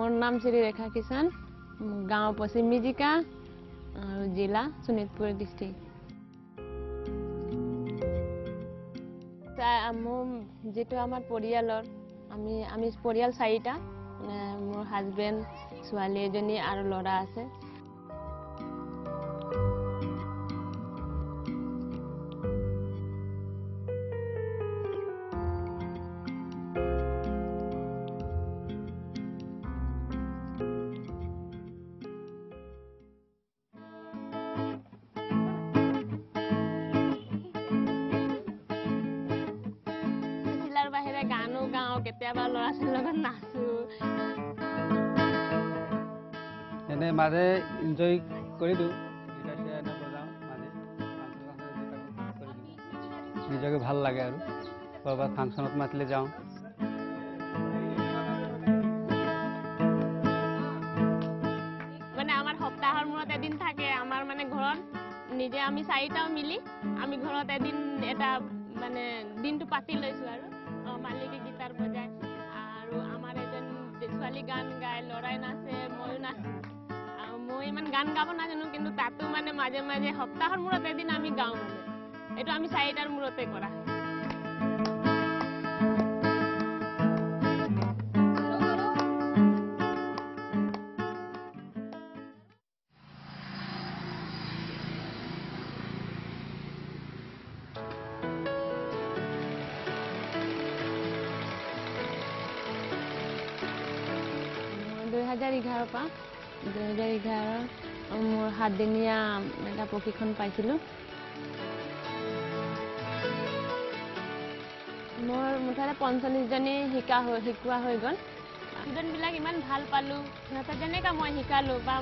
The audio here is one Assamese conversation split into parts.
मोर नाम श्री रेखा किसान गाँव पश्चिम मिजिका और जिला शोणितपुर डिस्ट्रिक्ट जेटो आमार परियालर आमी परियाल 4टा मोर हाजबेंड छोৱালী एजनी और लड़ा आछे गानो गाओ केতিয়াबा लड़ा ছোৱালীৰ লগত নাচো এনে মাঝে এনজয় কৰি দিও গিটাৰ এনে বজাও মাঝে কৰি দিও নিজকে ভাল লাগে আৰু বাবা ফাংশনত মাতিলে যাও মানে আমাৰ সপ্তাহৰ মূৰত এদিন থাকে আমাৰ মানে ঘৰত নিজে আমি 4টাও মিলি আমি ঘৰত এদিন এটা মানে দিনটো পাতি লৈছো আৰু মালিকে গিটাৰ বজায় আৰু আমাৰ এজন ছোৱালী গান গায় লৰাই নাচে ময়ো নাচো আৰু মই ইমান গান গাব নাজানো কিন্তু তাতো মানে মাজে মাজে সপ্তাহৰ মূৰত এদিন আমি গাওঁ মানে এইটো আমি 4টাৰ মূৰতে কৰা হয় 2011 পা 2011 মোৰ 7 দিনীয়া এটা প্ৰশিক্ষণ পাইছিলো মোৰ মুঠতে 45 জনী শিকোৱা হৈ গল ষ্টুডেন্ট বিলাক ইমান ভাল পালো সিহঁতে যেনেকা মই শিকালো বা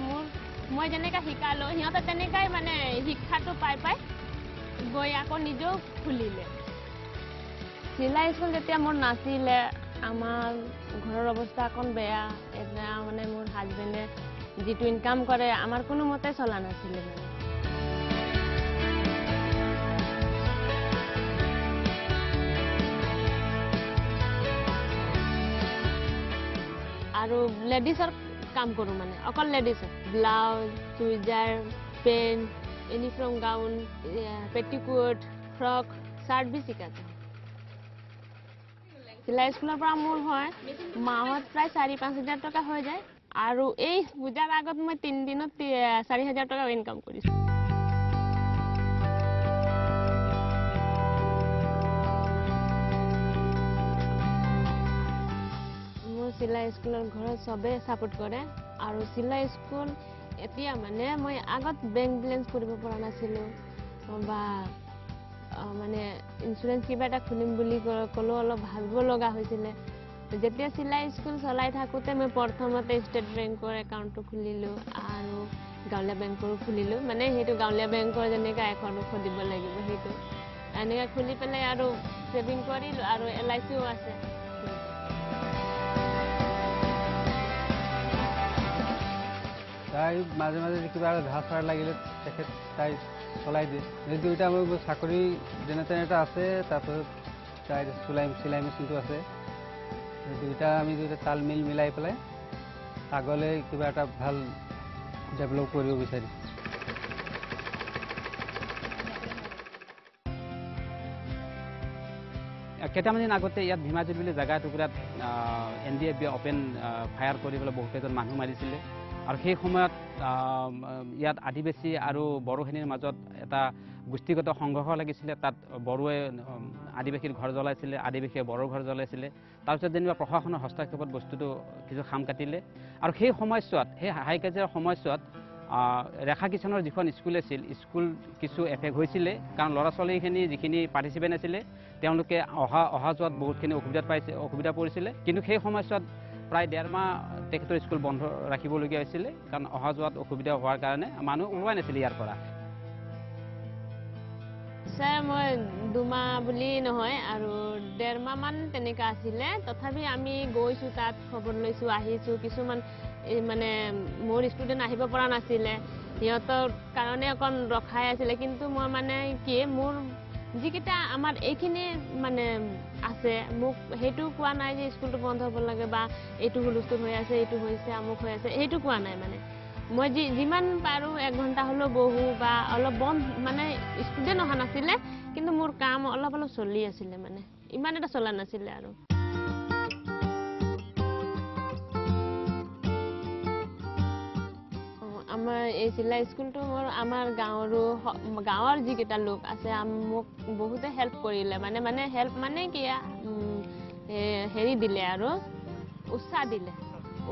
মই যেনেকা শিকালো সিহঁতে তেনেকাই মানে শিক্ষাটো পাই গৈ আকৌ নিজেও খুলিলে চিলাই স্কুল যেতিয়া মোৰ নাছিলে আমার ঘরের অবস্থা এখন বেয়া এটা মানে মোর হাজবেন্ডে যেটো ইনকাম করে আমার কোনো মতে চলা নাছিল মানে আৰু লেডিজৰ কাম কৰো মানে অকল লেডিজৰ ব্লাউজ চুইজাৰ pant uniform gown petticoat frock shirt भी শিকাতে চিলাই স্কুলৰ পৰা মোৰ হয় মাহত প্ৰায় 4-5 হাজাৰ টকা হৈ যায় আৰু এই পূজাৰ আগত মই 3 দিনত 4 হাজাৰ টকা ইনকাম কৰিছো মোৰ চিলাই স্কুলৰ ঘৰত সবে সাপোৰ্ট কৰে আৰু চিলাই স্কুল এতিয়া মানে মই আগত বেংক বেলেন্স কৰিব পৰা নাছিলো বা মানে ইন্স্যুরেন্স কিবা এটা খুলিম বুলি কলো অলপ ভাবিব লগা হৈছিল যেতিয়া চিলাই স্কুল চলাই থাকোতে মই প্ৰথমতে ষ্টেট বেংকৰ একাউণ্টটো খুলিলো আৰু গাঁৱলীয়া বেংকৰ খুলিলো মানে হেতু গাঁৱলীয়া বেংকৰ যেনেকা একাউণ্ট দিব লাগিব হেতু এনেকা খুলি পেলাই আৰু সেভিং কৰিলো আৰু এলআইচিও আছে তাই মাঝে মাঝে কিবা ধাৰ ফাৰ লাগিলে তেখেত তাই চলাই দিয়ে এই দুইটা মোৰ চাকৰি যেনে তেনে এটা আছে তাৰপিছত তাই চিলাই মেচিনটো আছে দুইটা আমি দুইটা তাল মিল মিলাই পেলাই আগলৈ কিবা এটা ভাল ডেভেলপ কৰিব বিচাৰিছোঁ কেইটামান দিন আগতে ইয়াত ভীমাজুলি বুলি জেগা টুকুৰাত NDFB অপেন ফায়াৰ কৰিবলৈ বহুকেইজন মানুহ মাৰিছিলে আৰু সেই সময়ত ইয়াত আদিবাসী আৰু বড়োখিনিৰ মাজত এটা গোষ্ঠীগত সংঘৰ্ষ লাগিছিলে তাত বড়োৱে আদিবাসীৰ ঘৰ জ্বলাইছিলে আদিবাসীয়ে বড়োৰ ঘৰ জ্বলাইছিলে তাৰপিছত যেনিবা প্ৰশাসনৰ হস্তক্ষেপত বস্তুটো কিছু খাম কাটিলে আৰু সেই সময়ছোৱাত সেই হাই কাজিয়াৰ সময়ছোৱাত ৰেখা কিষাণৰ যিখন স্কুল আছিল স্কুল কিছু এফেক্ট হৈছিলে কাৰণ ল'ৰা ছোৱালীখিনি যিখিনি পাৰ্টিচিপেণ্ট আছিলে তেওঁলোকে অহা যোৱাত বহুতখিনি অসুবিধা পৰিছিলে কিন্তু সেই সময়ছোৱাত প্ৰায় 1.5 মাহ তেখেতৰ স্কুল বন্ধ ৰাখিবলগীয়া হৈছিলে কাৰণ অহা যোৱাত অসুবিধা হোৱাৰ কাৰণে মানুহ ওলোৱা নাছিল ইয়াৰ পৰা স্যাৰ মই 2 মাহ বুলি নহয় আৰু 1.5 মাহ মান তেনেকা আছিলে তথাপি আমি গৈছো তাত খবৰ লৈছো আহিছো কিছুমান মানে মোৰ ষ্টুডেন্ট আহিব পৰা নাছিলে সিহঁতৰ কাৰণে অকন ৰখাই আছিল কিন্তু মই মানে কি মোৰ যিকেইটা আমাৰ এইখিনি মানে আছে মোক সেইটো কোৱা নাই যে স্কুলটো বন্ধ হ'ব লাগে বা এইটো হুলস্থুল হৈ আছে এইটো হৈছে আমুক হৈ আছে সেইটো কোৱা নাই মানে মই যিমান পাৰোঁ 1 ঘণ্টা হ'লেও বহো বা অলপ বন্ধ মানে ষ্টুডেণ্ট অহা নাছিলে কিন্তু মোৰ কাম অলপ চলি আছিলে মানে ইমান এটা চলা নাছিলে আৰু আমাৰ এই চিলাই স্কুলটো মোৰ আমাৰ গাঁৱৰ যিকেইটা লোক আছে মোক বহুতে হেল্প কৰিলে মানে হেল্প মানে কি হেৰি দিলে আৰু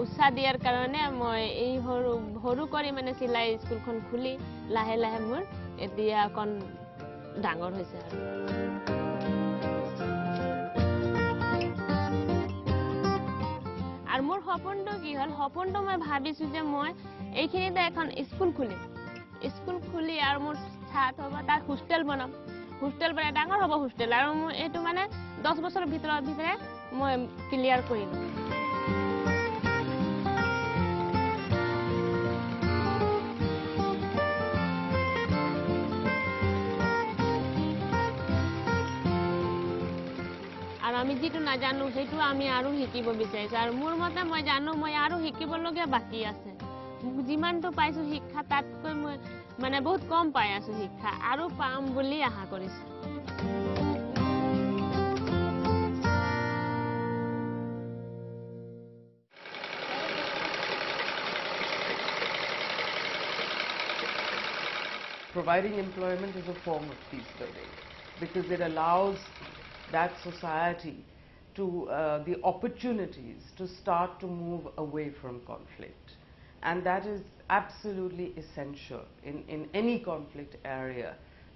উৎসাহ দিয়াৰ কাৰণে মই এই সৰু কৰি মানে চিলাই স্কুলখন খুলি লাহে লাহে মোৰ এতিয়া অকণ ডাঙৰ হৈছে আৰু মোৰ সপোনটো কি হ'ল সপোনটো মই ভাবিছোঁ যে মই এইখিনিতে এখন স্কুল খুলি আৰু মোৰ ছাত হ'ব তাত হোষ্টেল বনাম হোষ্টেল বনাই ডাঙৰ হ'ব হোষ্টেল আৰু মই এইটো মানে 10 বছৰৰ ভিতৰে মই ক্লিয়াৰ কৰিম আৰু আমি যিটো নাজানো সেইটো আমি আৰু শিকিব বিচাৰিছোঁ আৰু মোৰ মতে মই জানো মই আৰু শিকিবলগীয়া বাকী আছে যিমানটো পাইছোঁ শিক্ষা তাতকৈ মই মানে বহুত কম পাই আছোঁ শিক্ষা আৰু পাম বুলি আশা কৰিছোঁ Providing employment is a form of peace building because it allows that society to the opportunities to start to move away from conflict. And that is absolutely essential in any conflict area.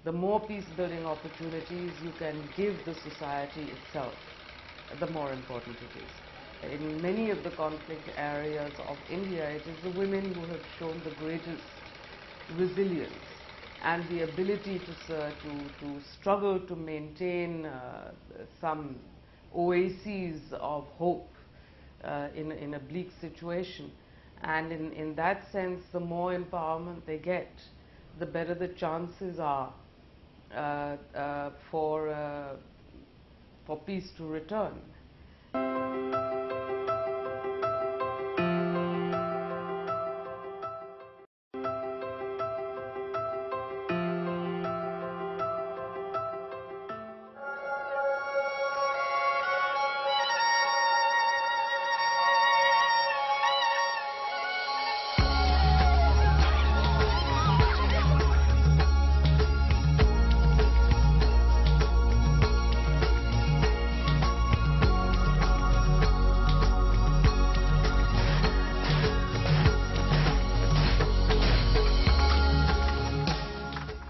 The more peace-building opportunities you can give the society itself, the more important it is. In many of the conflict areas of India, it is the women who have shown the greatest resilience and the ability to struggle to maintain some oases of hope in a bleak situation. And in that sense, the more empowerment they get, the better the chances are for peace to return.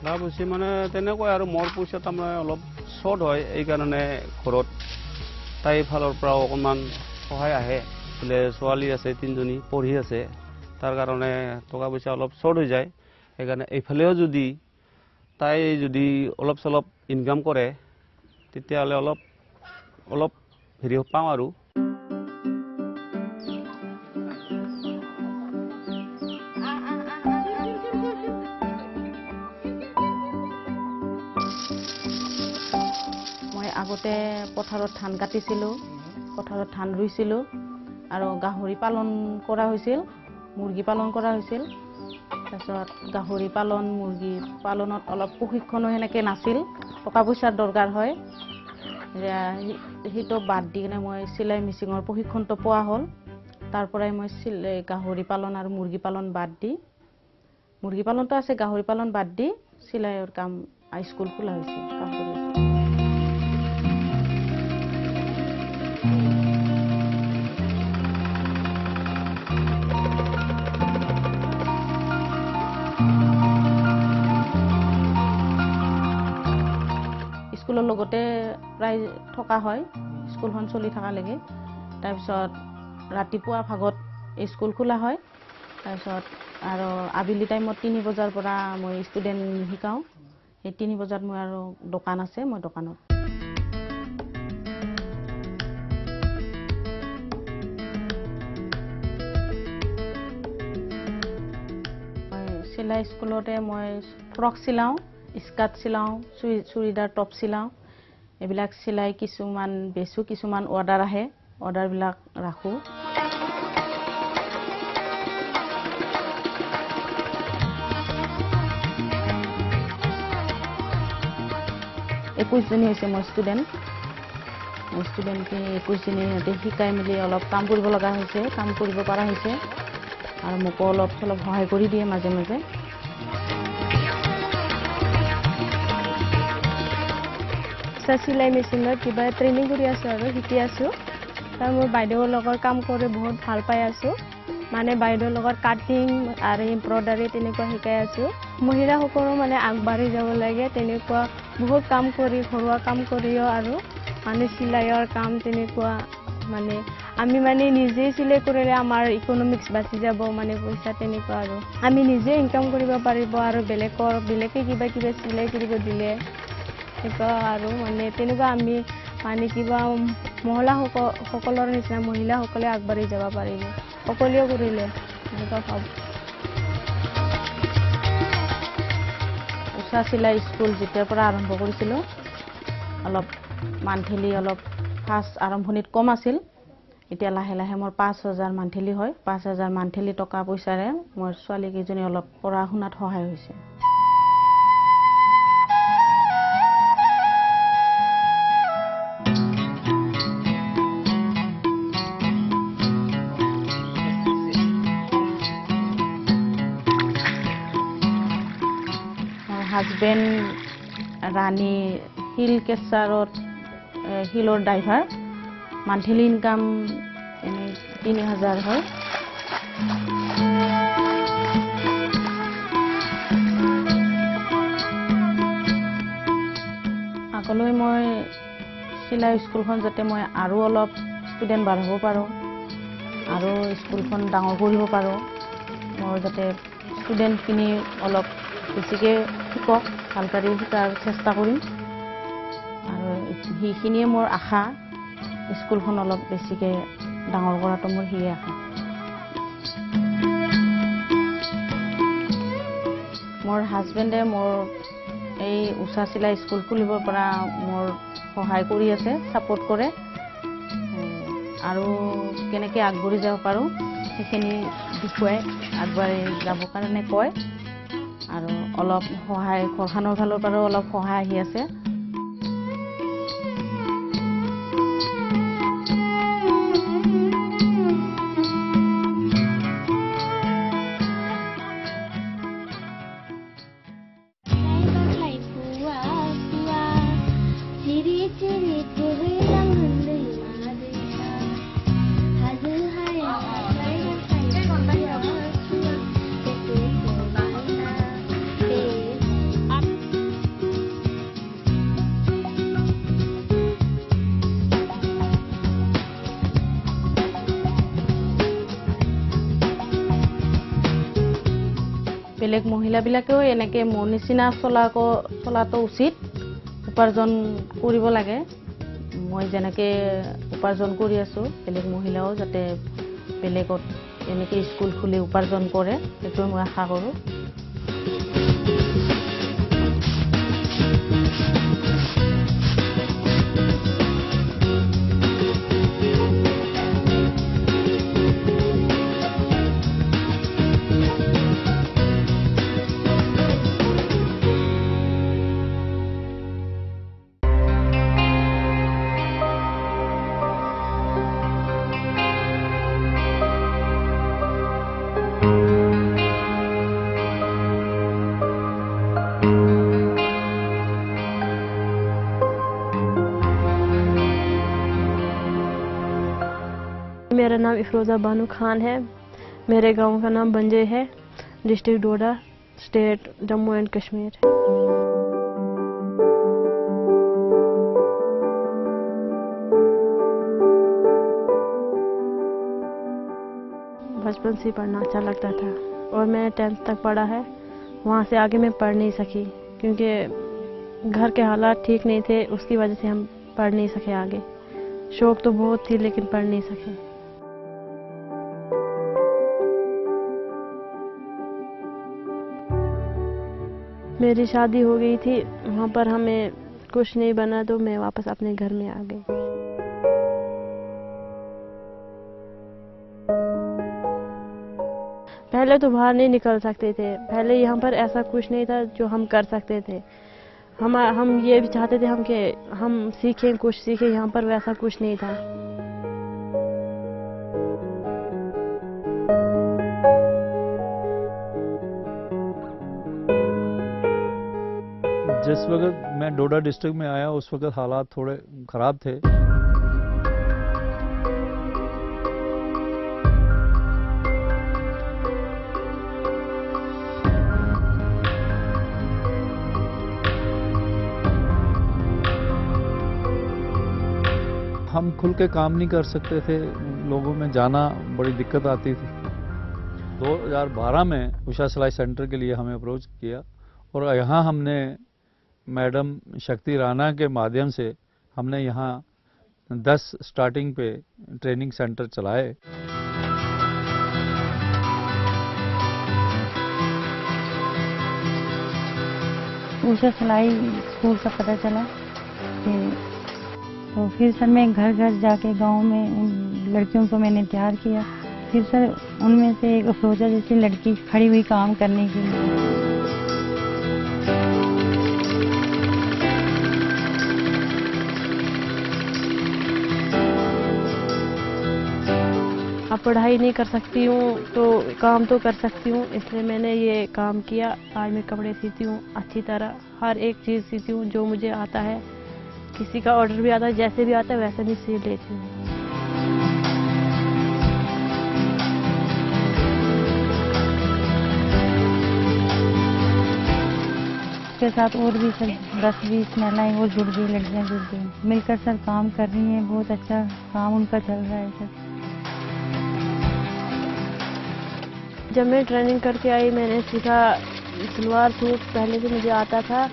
লাভ হৈছে মানে তেনেকৈ আৰু মোৰ পইচা তাৰমানে অলপ শ্বৰ্ট হয় এইকাৰণে ঘৰত তাই ফালৰ পৰাও অকণমান সহায় আহে বোলে ছোৱালী আছে 3জনী পঢ়ি আছে তাৰ কাৰণে টকা পইচা অলপ শ্বৰ্ট হৈ যায় সেইকাৰণে এইফালেও যদি তাই যদি অলপ চলপ ইনকাম কৰে তেতিয়াহ'লে অলপ হেৰি পাওঁ আৰু আগতে পথাৰত ধান কাটিছিলোঁ পথাৰত ধান ৰুইছিলোঁ আৰু গাহৰি পালন কৰা হৈছিল মুৰ্গী পালন কৰা হৈছিল তাৰপিছত গাহৰি পালন মুৰ্গী পালনত অলপ প্ৰশিক্ষণো সেনেকৈ নাছিল টকা পইচাৰ দৰকাৰ হয় সেইটো বাদ দি কিনে মই চিলাই মেচিনৰ প্ৰশিক্ষণটো পোৱা হ'ল তাৰ পৰাই মই গাহৰি পালন আৰু মুৰ্গী পালন বাদ দি মুৰ্গী পালনটো আছে গাহৰি পালন বাদ দি চিলাইৰ কাম স্কুল খোলা হৈছে কাম কৰি আছোঁ স্কুলৰ লগতে প্ৰায় থকা হয় স্কুলখন চলি থকালৈকে তাৰপিছত ৰাতিপুৱা ভাগত স্কুল খোলা হয় তাৰপিছত আৰু আবেলি টাইমত 3 বজাৰ পৰা মই ষ্টুডেণ্ট শিকাওঁ সেই 3 বজাত মই আৰু দোকান আছে মই দোকানত চিলাই স্কুলতে মই ফ্ৰক চিলাওঁ স্কাৰ্ট চিলাওঁ, চুৰিদাৰ টপ চিলাওঁ। এইবিলাক চিলাই কিছুমান বেচোঁ, কিছুমান অৰ্ডাৰ আহে, অৰ্ডাৰবিলাক ৰাখোঁ। 21 জনী হৈছে মোৰ ষ্টুডেণ্ট। 21 জনী সিহঁতে শিকাই মেলি অলপ কাম কৰিব লগা হৈছে, কাম কৰিব পৰা হৈছে আৰু মোকো অলপ চলপ সহায় কৰি দিয়ে মাজে মাজে। চিলাই মেচিনত কিবা ট্ৰেইনিং কৰি আছোঁ আৰু শিকি আছোঁ। তাৰ মোৰ বাইদেউৰ লগত কাম কৰি বহুত ভাল পাই আছোঁ। মানে বাইদেউৰ লগত কাটিং আৰু এমব্ৰইডাৰী তেনেকুৱা শিকাই আছোঁ। মহিলাসকলো মানে আগবাঢ়ি যাব লাগে, তেনেকুৱা বহুত কাম কৰি, ঘৰুৱা কাম কৰিও আৰু মানে চিলাইৰ কাম তেনেকুৱা মানে আমি মানে নিজে চিলাই কৰিলে আমাৰ ইকনমিক্স বাচি যাব, মানে পইচা তেনেকুৱা আৰু আমি নিজে ইনকাম কৰিব পাৰিব আৰু বেলেগে কিবা কিবা চিলাই কৰিব দিলে তেনেকুৱা আৰু মানে তেনেকুৱা আমি মানে কিবা মহিলাসকলৰ নিচিনা মহিলাসকলে আগবাঢ়ি যাব পাৰিব, সকলোৱে কৰিলে তেনেকুৱা ভাবোঁ। উষা চিলাই স্কুল যেতিয়াৰ পৰা আৰম্ভ কৰিছিলোঁ, অলপ মান্থলি অলপ ফাৰ্ষ্ট আৰম্ভণিত কম আছিল। এতিয়া লাহে লাহে মোৰ 5,000 মান্থলি হয়। 5,000 মান্থলি টকা পইচাৰে মোৰ ছোৱালীকেইজনী অলপ পঢ়া শুনাত সহায় হৈছে। হাজবেণ্ড ৰাণী শিল কেচাৰত শিলৰ ড্ৰাইভাৰ। মান্থলি ইনকাম এনে 3,000 হয়। আগলৈ মই চিলাই স্কুলখন যাতে মই আৰু অলপ ষ্টুডেণ্ট বাঢ়াব পাৰোঁ আৰু স্কুলখন ডাঙৰ কৰিব পাৰোঁ, মোৰ যাতে ষ্টুডেণ্টখিনি অলপ বেছিকৈ শিকক, ভালকৈ শিকাৰ চেষ্টা কৰিম আৰু সেইখিনিয়ে মোৰ আশা। স্কুলখন অলপ বেছিকৈ ডাঙৰ কৰাটো মোৰ সেয়ে আশা। মোৰ হাজবেণ্ডে মোৰ এই উষা চিলাই স্কুল খুলিবৰ পৰা মোৰ সহায় কৰি আছে, ছাপোৰ্ট কৰে আৰু কেনেকৈ আগবাঢ়ি যাব পাৰোঁ সেইখিনি দেখুৱাই আগবাঢ়ি যাবৰ কাৰণে কয় আৰু অলপ সহায় ঘৰখনৰ ফালৰ পৰাও অলপ সহায় আহি আছে। বেলেগ মহিলাবিলাকেও এনেকৈ মোৰ নিচিনা চলাটো উচিত, উপাৰ্জন কৰিব লাগে। মই যেনেকৈ উপাৰ্জন কৰি আছোঁ, বেলেগ মহিলাও যাতে বেলেগত এনেকৈ স্কুল খুলি উপাৰ্জন কৰে, সেইটোৱে মই আশা কৰোঁ। मेरा नाम इफरोज़ा बानू खान है। मेरे गांव का नाम बंजे है, district Doda, state Jammu and Kashmir. बचपन से पढ़ना अच्छा लगता था और मैंने 10th तक पढ़ा है। वहाँ से आगे मैं पढ़ नहीं सकी क्योंकि घर के हालात ठीक नहीं थे, उसकी वजह से हम पढ़ नहीं सके आगे। शौक तो बहुत थी लेकिन पढ़ नहीं सके। मेरी शादी हो गई थी, वहाँ पर हमें कुछ नहीं बना तो मैं वापस अपने घर में आ गई। पहले तो बाहर नहीं निकल सकते थे, पहले यहाँ पर ऐसा कुछ नहीं था जो हम कर सकते थे। हम ये भी चाहते थे हम सीखें, कुछ सीखें, यहाँ पर वैसा कुछ नहीं था। जिस वक्त मैं डोडा डिस्ट्रिक्ट में आया उस वक्त हालात थोड़े ख़राब थे। हम खुल के काम नहीं कर सकते थे, लोगों में जाना बड़ी दिक्कत आती थी। 2012 में उषा सिलाई सेंटर के लिए हमें अप्रोच किया और यहाँ हमने मैडम शक्ति राणा के माध्यम से हमने यहाँ 10 स्टार्टिंग पे ट्रेनिंग सेंटर चलाए। उषा सिलाई स्कूल का पता चला तो फिर सर मैं घर घर जाके गांव में उन लड़कियों को मैंने तैयार किया। फिर सर उनमें से एक अफरोजा जैसी लड़की खड़ी हुई काम करने के लिए। अब पढ़ाई नहीं कर सकती हूँ तो काम तो कर सकती हूँ, इसलिए मैंने ये काम किया। आज मैं कपड़े सीती हूँ अच्छी तरह, हर एक चीज़ सीती हूँ जो मुझे आता है। किसी का ऑर्डर भी आता है, जैसे भी आता है वैसे भी सी लेती हूँ। उसके साथ और भी सर 10-20 महिलाएं और जुड़ गई, लड़कियां जुड़ गई, मिलकर सर काम कर रही हैं। बहुत अच्छा काम उनका चल रहा है सर। जब मैं ट्रेनिंग करके आई मैंने सीखा सलवार सूट, पहले से मुझे आता था,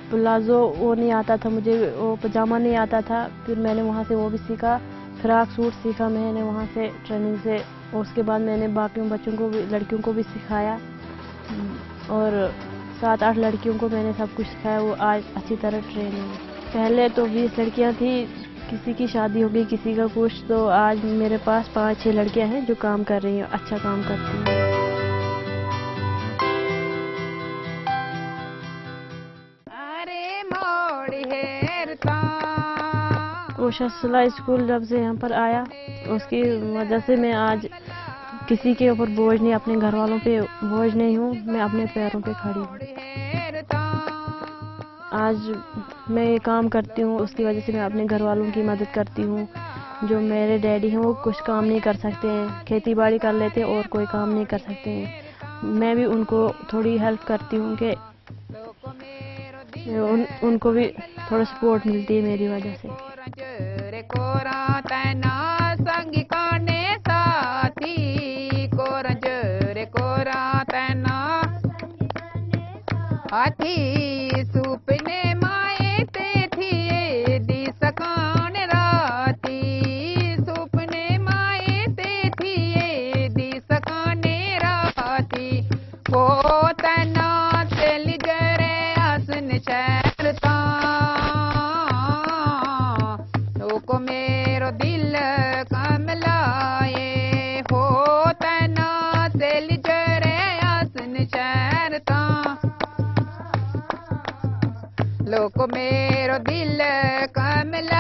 प्लाजो वो नहीं आता था मुझे, वो पजामा नहीं आता था। फिर मैंने वहाँ से वो भी सीखा, फ्रॉक सूट सीखा मैंने वहाँ से ट्रेनिंग से। उसके बाद मैंने बाकी बच्चों को भी, लड़कियों को भी सिखाया और 7-8 लड़कियों को मैंने सब कुछ सिखाया। वो आज अच्छी तरह ट्रेन है। पहले तो 20 लड़कियाँ थी, किसी की शादी हो गई, किसी का कुछ, तो आज मेरे पास 5-6 लड़कियाँ हैं जो काम कर रही हैं, अच्छा काम करती हैं। उषा सिलाई स्कूल जब से यहाँ पर आया उसकी वजह से मैं आज किसी के ऊपर बोझ नहीं, अपने घर वालों पे बोझ नहीं हूँ, मैं अपने पैरों पे खड़ी हूँ। आज मैं ये काम करती हूँ, उसकी वजह से मैं अपने घर वालों की मदद करती हूँ। जो मेरे डैडी हैं वो कुछ काम नहीं कर सकते हैं, खेती बाड़ी कर लेते हैं और कोई काम नहीं कर सकते हैं। मैं भी उनको थोड़ी हेल्प करती हूँ कि उनको भी थोड़ा सपोर्ट मिलती है मेरी वजह से। लोको मेरो दिल कमला